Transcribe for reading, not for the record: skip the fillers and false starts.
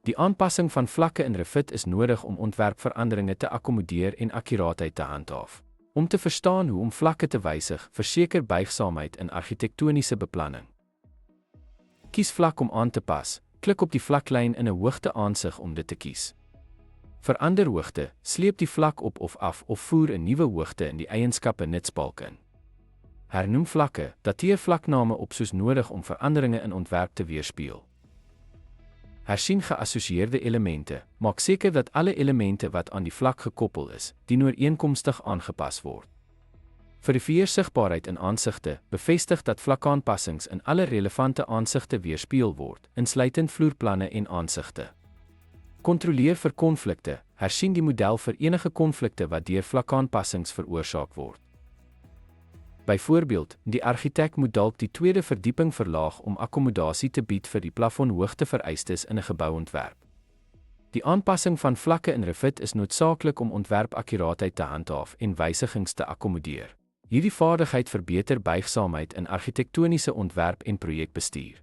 Die aanpassing van vlakke in Revit is nodig om ontwerpveranderinge te akkommodeer en akkuraatheid te handhaaf. Om te verstaan hoe om vlakke te wysig, verseker buigsaamheid in argitektoniese beplanning. Kies vlak om aan te pas. Klik op die vlaklyn in 'n hoogteaansig om dit te kies. Verander hoogte, sleep die vlak op of af of voer 'n nuwe hoogte in die eienskappe nitsbalk in. Hernoem vlakke, dateer vlakname op soos nodig om veranderinge in ontwerp te weerspieël. Hersien geassosieerde elemente, maak seker dat alle elemente wat aan die vlak gekoppel is, dienooreenkomstig aangepas word. Verifieer sigbaarheid in aansigte, bevestig dat vlakaanpassings in alle relevante aansigte weerspieël word, insluitend vloerplanne en aansigte. Kontroleer vir konflikte, hersien die model vir enige konflikte wat deur vlakaanpassings veroorsaak word. Byvoorbeeld, die argitek moet dalk die tweede verdieping verlaag om akkommodasie te bied vir die plafonhoogtevereistes in 'n gebouontwerp. Die aanpassing van vlakke in Revit is noodsaaklik om ontwerpakkuraatheid te handhaaf en wysigings te akkommodeer. Hierdie vaardigheid verbeter buigsaamheid in argitektoniese ontwerp en projekbestuur.